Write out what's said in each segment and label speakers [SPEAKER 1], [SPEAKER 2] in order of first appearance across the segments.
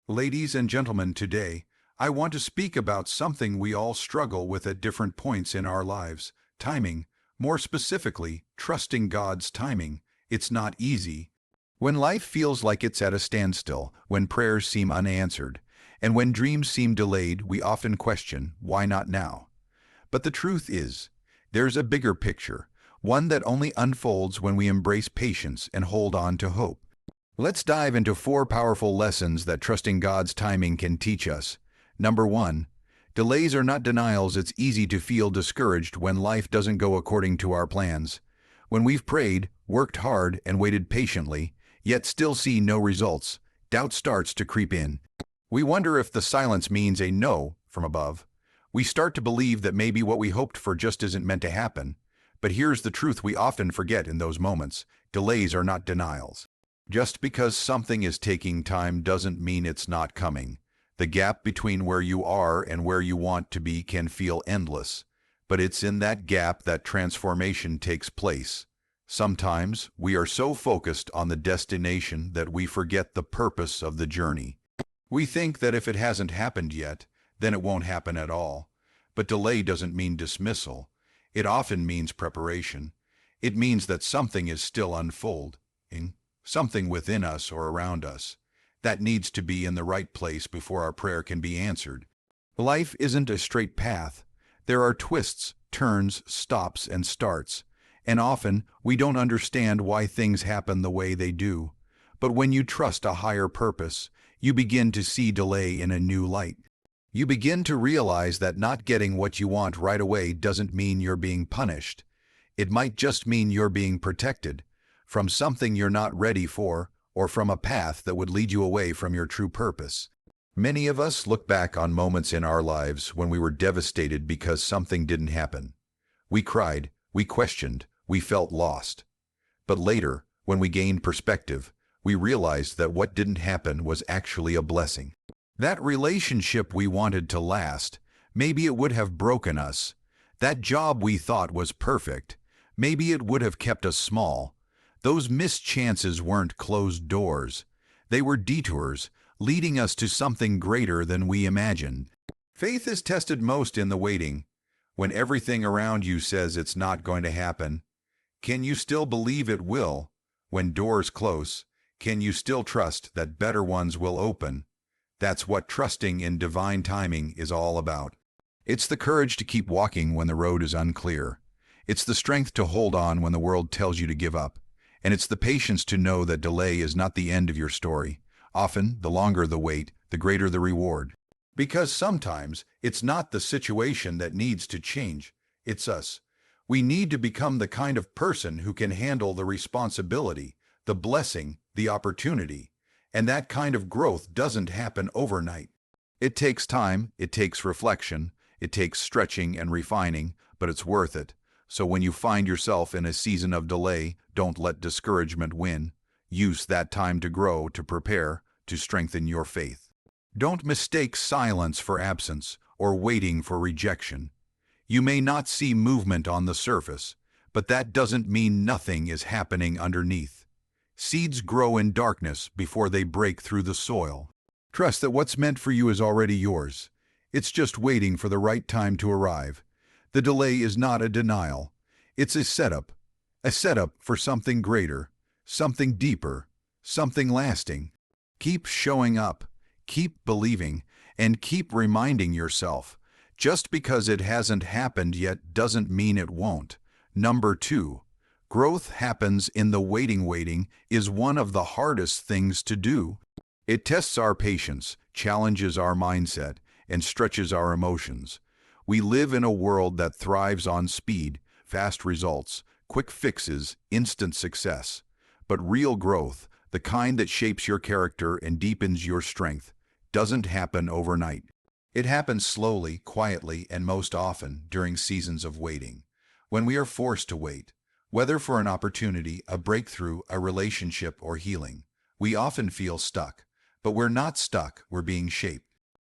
[SPEAKER 1] Ladies and gentlemen, today I want to speak about something we all struggle with at different points in our lives: timing. More specifically, trusting God's timing. It's not easy. When life feels like it's at a standstill, when prayers seem unanswered, and when dreams seem delayed, we often question, why not now? But the truth is, there's a bigger picture, one that only unfolds when we embrace patience and hold on to hope. Let's dive into 4 powerful lessons that trusting God's timing can teach us. Number 1. Delays are not denials. It's easy to feel discouraged when life doesn't go according to our plans. When we've prayed, worked hard, and waited patiently, yet still see no results, doubt starts to creep in. We wonder if the silence means a no from above. We start to believe that maybe what we hoped for just isn't meant to happen. But here's the truth we often forget in those moments: delays are not denials. Just because something is taking time doesn't mean it's not coming. The gap between where you are and where you want to be can feel endless, but it's in that gap that transformation takes place. Sometimes we are so focused on the destination that we forget the purpose of the journey. We think that if it hasn't happened yet, then it won't happen at all. But delay doesn't mean dismissal. It often means preparation. It means that something is still unfolding. Something within us or around us that needs to be in the right place before our prayer can be answered. Life isn't a straight path. There are twists, turns, stops, and starts, and often we don't understand why things happen the way they do. But when you trust a higher purpose, you begin to see delay in a new light. You begin to realize that not getting what you want right away doesn't mean you're being punished. It might just mean you're being protected from something you're not ready for, or from a path that would lead you away from your true purpose. Many of us look back on moments in our lives when we were devastated because something didn't happen. We cried, we questioned, we felt lost. But later, when we gained perspective, we realized that what didn't happen was actually a blessing. That relationship we wanted to last, maybe it would have broken us. That job we thought was perfect, maybe it would have kept us small. Those missed chances weren't closed doors. They were detours, leading us to something greater than we imagined. Faith is tested most in the waiting. When everything around you says it's not going to happen, can you still believe it will? When doors close, can you still trust that better ones will open? That's what trusting in divine timing is all about. It's the courage to keep walking when the road is unclear. It's the strength to hold on when the world tells you to give up. And it's the patience to know that delay is not the end of your story. Often, the longer the wait, the greater the reward. Because sometimes, it's not the situation that needs to change, it's us. We need to become the kind of person who can handle the responsibility, the blessing, the opportunity. And that kind of growth doesn't happen overnight. It takes time, it takes reflection, it takes stretching and refining, but it's worth it. So when you find yourself in a season of delay, don't let discouragement win. Use that time to grow, to prepare, to strengthen your faith. Don't mistake silence for absence or waiting for rejection. You may not see movement on the surface, but that doesn't mean nothing is happening underneath. Seeds grow in darkness before they break through the soil. Trust that what's meant for you is already yours. It's just waiting for the right time to arrive. The delay is not a denial. It's a setup for something greater, something deeper, something lasting. Keep showing up, keep believing, and keep reminding yourself, just because it hasn't happened yet doesn't mean it won't. Number 2, growth happens in the waiting. Waiting is one of the hardest things to do. It tests our patience, challenges our mindset, and stretches our emotions. We live in a world that thrives on speed, fast results, quick fixes, instant success. But real growth, the kind that shapes your character and deepens your strength, doesn't happen overnight. It happens slowly, quietly, and most often during seasons of waiting. When we are forced to wait, whether for an opportunity, a breakthrough, a relationship, or healing, we often feel stuck. But we're not stuck, we're being shaped.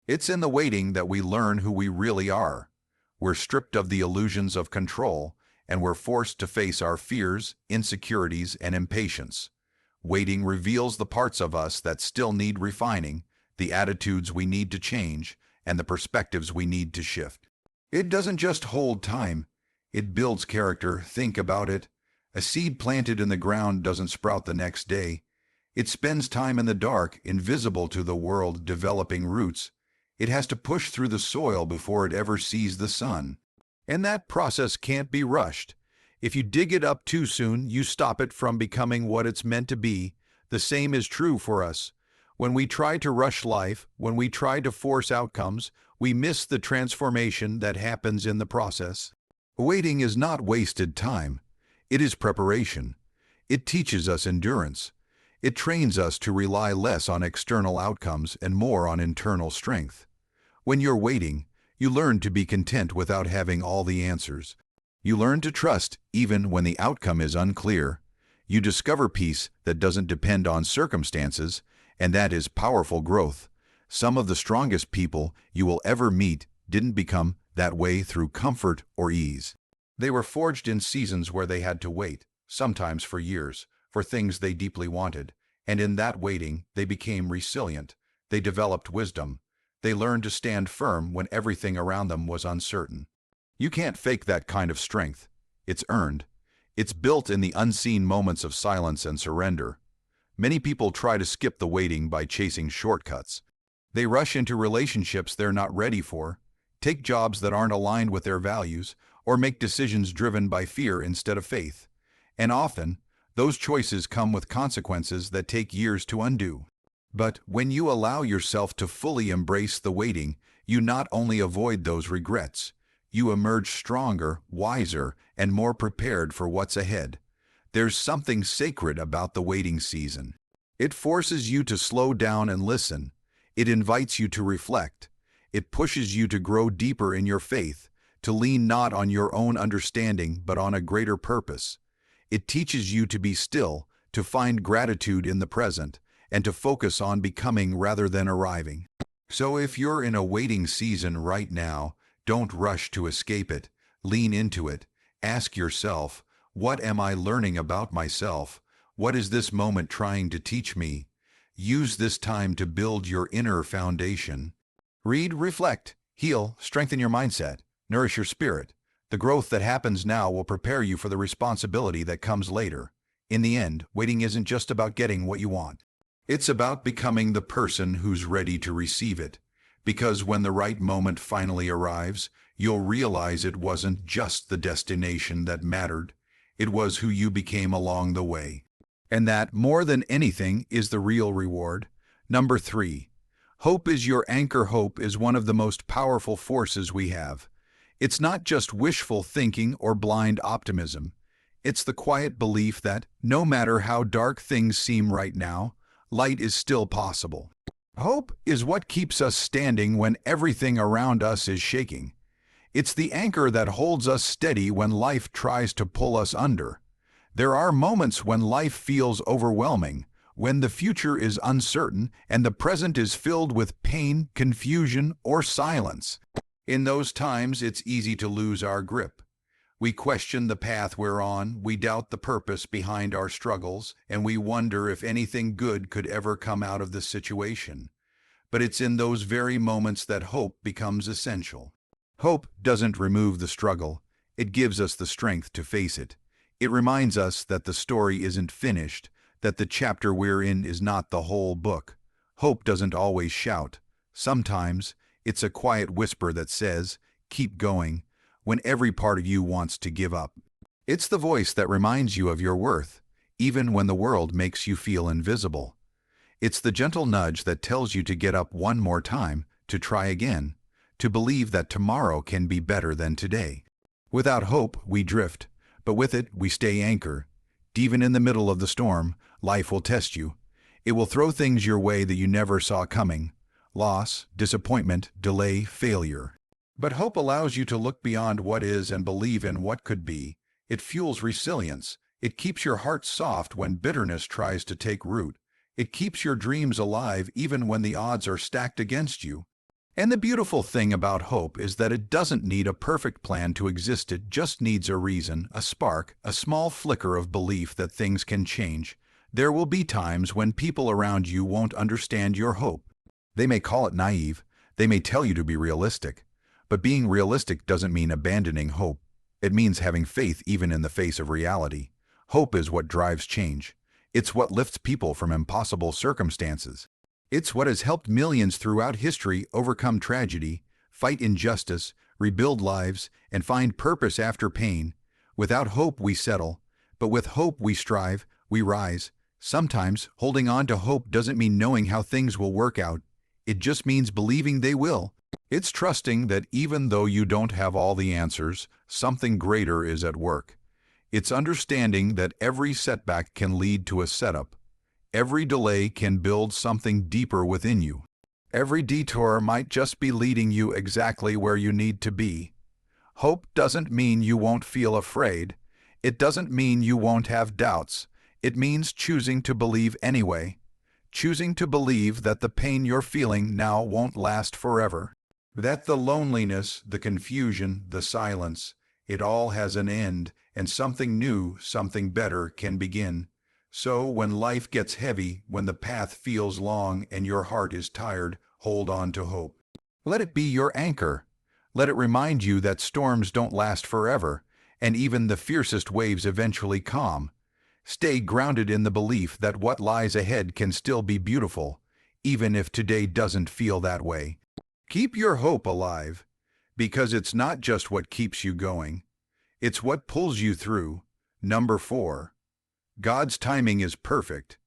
[SPEAKER 1] It's in the waiting that we learn who we really are. We're stripped of the illusions of control, and we're forced to face our fears, insecurities, and impatience. Waiting reveals the parts of us that still need refining, the attitudes we need to change, and the perspectives we need to shift. It doesn't just hold time, it builds character. Think about it. A seed planted in the ground doesn't sprout the next day. It spends time in the dark, invisible to the world, developing roots. It has to push through the soil before it ever sees the sun. And that process can't be rushed. If you dig it up too soon, you stop it from becoming what it's meant to be. The same is true for us. When we try to rush life, when we try to force outcomes, we miss the transformation that happens in the process. Waiting is not wasted time. It is preparation. It teaches us endurance. It trains us to rely less on external outcomes and more on internal strength. When you're waiting, you learn to be content without having all the answers. You learn to trust even when the outcome is unclear. You discover peace that doesn't depend on circumstances, and that is powerful growth. Some of the strongest people you will ever meet didn't become that way through comfort or ease. They were forged in seasons where they had to wait, sometimes for years, for things they deeply wanted. And in that waiting, they became resilient. They developed wisdom. They learned to stand firm when everything around them was uncertain. You can't fake that kind of strength. It's earned. It's built in the unseen moments of silence and surrender. Many people try to skip the waiting by chasing shortcuts. They rush into relationships they're not ready for, take jobs that aren't aligned with their values, or make decisions driven by fear instead of faith. And often, those choices come with consequences that take years to undo. But when you allow yourself to fully embrace the waiting, you not only avoid those regrets, you emerge stronger, wiser, and more prepared for what's ahead. There's something sacred about the waiting season. It forces you to slow down and listen. It invites you to reflect. It pushes you to grow deeper in your faith, to lean not on your own understanding but on a greater purpose. It teaches you to be still, to find gratitude in the present, and to focus on becoming rather than arriving. So if you're in a waiting season right now, don't rush to escape it. Lean into it. Ask yourself, what am I learning about myself? What is this moment trying to teach me? Use this time to build your inner foundation. Read, reflect, heal, strengthen your mindset, nourish your spirit. The growth that happens now will prepare you for the responsibility that comes later. In the end, waiting isn't just about getting what you want. It's about becoming the person who's ready to receive it. Because when the right moment finally arrives, you'll realize it wasn't just the destination that mattered. It was who you became along the way. And that, more than anything, is the real reward. Number 3. Hope is your anchor. Hope is one of the most powerful forces we have. It's not just wishful thinking or blind optimism. It's the quiet belief that, no matter how dark things seem right now, light is still possible. Hope is what keeps us standing when everything around us is shaking. It's the anchor that holds us steady when life tries to pull us under. There are moments when life feels overwhelming, when the future is uncertain and the present is filled with pain, confusion, or silence. In those times, it's easy to lose our grip. We question the path we're on, we doubt the purpose behind our struggles, and we wonder if anything good could ever come out of the situation. But it's in those very moments that hope becomes essential. Hope doesn't remove the struggle, it gives us the strength to face it. It reminds us that the story isn't finished, that the chapter we're in is not the whole book. Hope doesn't always shout. Sometimes, it's a quiet whisper that says, "Keep going," when every part of you wants to give up. It's the voice that reminds you of your worth, even when the world makes you feel invisible. It's the gentle nudge that tells you to get up one more time, to try again, to believe that tomorrow can be better than today. Without hope, we drift, but with it, we stay anchored. Even in the middle of the storm, life will test you. It will throw things your way that you never saw coming. Loss, disappointment, delay, failure. But hope allows you to look beyond what is and believe in what could be. It fuels resilience. It keeps your heart soft when bitterness tries to take root. It keeps your dreams alive even when the odds are stacked against you. And the beautiful thing about hope is that it doesn't need a perfect plan to exist. It just needs a reason, a spark, a small flicker of belief that things can change. There will be times when people around you won't understand your hope. They may call it naive, they may tell you to be realistic, but being realistic doesn't mean abandoning hope. It means having faith even in the face of reality. Hope is what drives change. It's what lifts people from impossible circumstances. It's what has helped millions throughout history overcome tragedy, fight injustice, rebuild lives, and find purpose after pain. Without hope we settle, but with hope we strive, we rise. Sometimes holding on to hope doesn't mean knowing how things will work out. It just means believing they will. It's trusting that even though you don't have all the answers, something greater is at work. It's understanding that every setback can lead to a setup. Every delay can build something deeper within you. Every detour might just be leading you exactly where you need to be. Hope doesn't mean you won't feel afraid. It doesn't mean you won't have doubts. It means choosing to believe anyway. Choosing to believe that the pain you're feeling now won't last forever. That the loneliness, the confusion, the silence, it all has an end, and something new, something better can begin. So when life gets heavy, when the path feels long and your heart is tired, hold on to hope. Let it be your anchor. Let it remind you that storms don't last forever, and even the fiercest waves eventually calm. Stay grounded in the belief that what lies ahead can still be beautiful, even if today doesn't feel that way. Keep your hope alive, because it's not just what keeps you going. It's what pulls you through. Number 4. God's timing is perfect.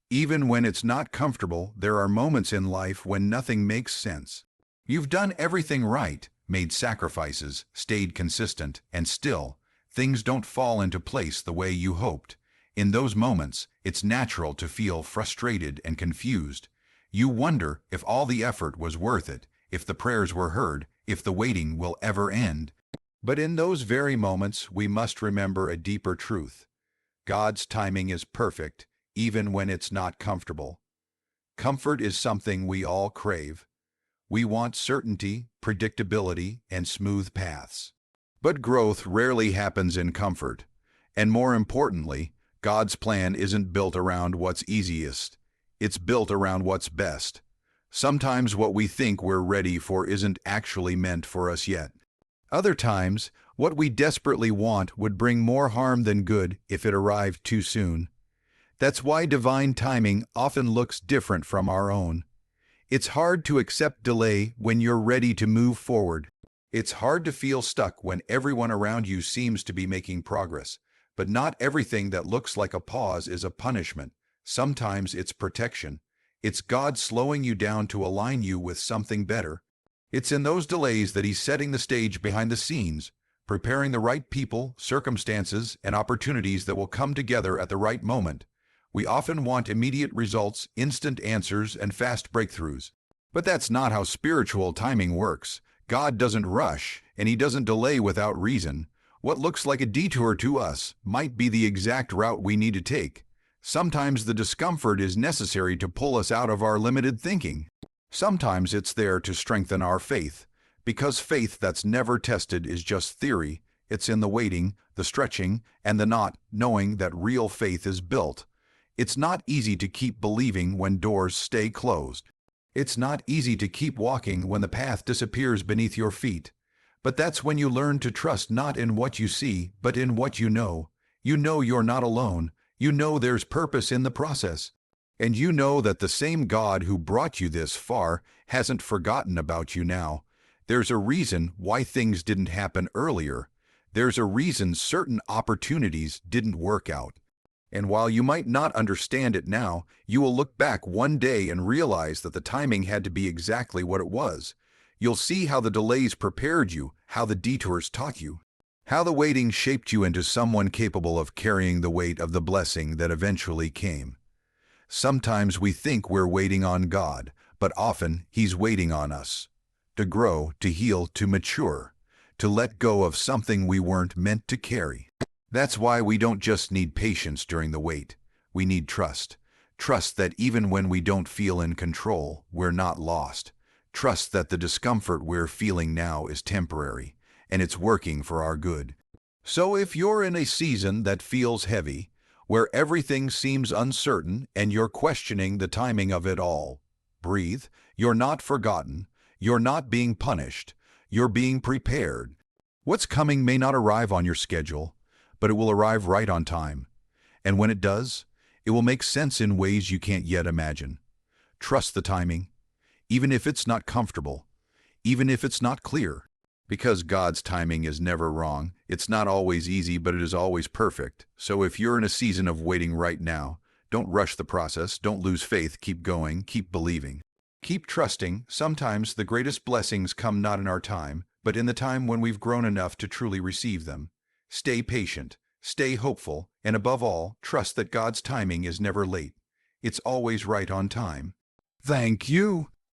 [SPEAKER 1] Even when it's not comfortable, there are moments in life when nothing makes sense. You've done everything right, made sacrifices, stayed consistent, and still, things don't fall into place the way you hoped. In those moments, it's natural to feel frustrated and confused. You wonder if all the effort was worth it, if the prayers were heard, if the waiting will ever end. But in those very moments, we must remember a deeper truth. God's timing is perfect, even when it's not comfortable. Comfort is something we all crave. We want certainty, predictability, and smooth paths. But growth rarely happens in comfort. And more importantly, God's plan isn't built around what's easiest. It's built around what's best. Sometimes what we think we're ready for isn't actually meant for us yet. Other times, what we desperately want would bring more harm than good if it arrived too soon. That's why divine timing often looks different from our own. It's hard to accept delay when you're ready to move forward. It's hard to feel stuck when everyone around you seems to be making progress. But not everything that looks like a pause is a punishment. Sometimes it's protection. It's God slowing you down to align you with something better. It's in those delays that He's setting the stage behind the scenes, preparing the right people, circumstances, and opportunities that will come together at the right moment. We often want immediate results, instant answers, and fast breakthroughs. But that's not how spiritual timing works. God doesn't rush, and He doesn't delay without reason. What looks like a detour to us might be the exact route we need to take. Sometimes the discomfort is necessary to pull us out of our limited thinking. Sometimes it's there to strengthen our faith, because faith that's never tested is just theory. It's in the waiting, the stretching, and the not knowing that real faith is built. It's not easy to keep believing when doors stay closed. It's not easy to keep walking when the path disappears beneath your feet. But that's when you learn to trust not in what you see, but in what you know. You know you're not alone. You know there's purpose in the process. And you know that the same God who brought you this far hasn't forgotten about you now. There's a reason why things didn't happen earlier. There's a reason certain opportunities didn't work out. And while you might not understand it now, you will look back one day and realize that the timing had to be exactly what it was. You'll see how the delays prepared you, how the detours taught you, how the waiting shaped you into someone capable of carrying the weight of the blessing that eventually came. Sometimes we think we're waiting on God, but often He's waiting on us. To grow, to heal, to mature, to let go of something we weren't meant to carry. That's why we don't just need patience during the wait. We need trust. Trust that even when we don't feel in control, we're not lost. Trust that the discomfort we're feeling now is temporary, and it's working for our good. So if you're in a season that feels heavy, where everything seems uncertain and you're questioning the timing of it all, breathe. You're not forgotten. You're not being punished. You're being prepared. What's coming may not arrive on your schedule, but it will arrive right on time. And when it does, it will make sense in ways you can't yet imagine. Trust the timing, even if it's not comfortable, even if it's not clear. Because God's timing is never wrong. It's not always easy, but it is always perfect. So if you're in a season of waiting right now, don't rush the process, don't lose faith, keep going, keep believing. Keep trusting. Sometimes the greatest blessings come not in our time, but in the time when we've grown enough to truly receive them. Stay patient, stay hopeful, and above all, trust that God's timing is never late. It's always right on time. Thank you.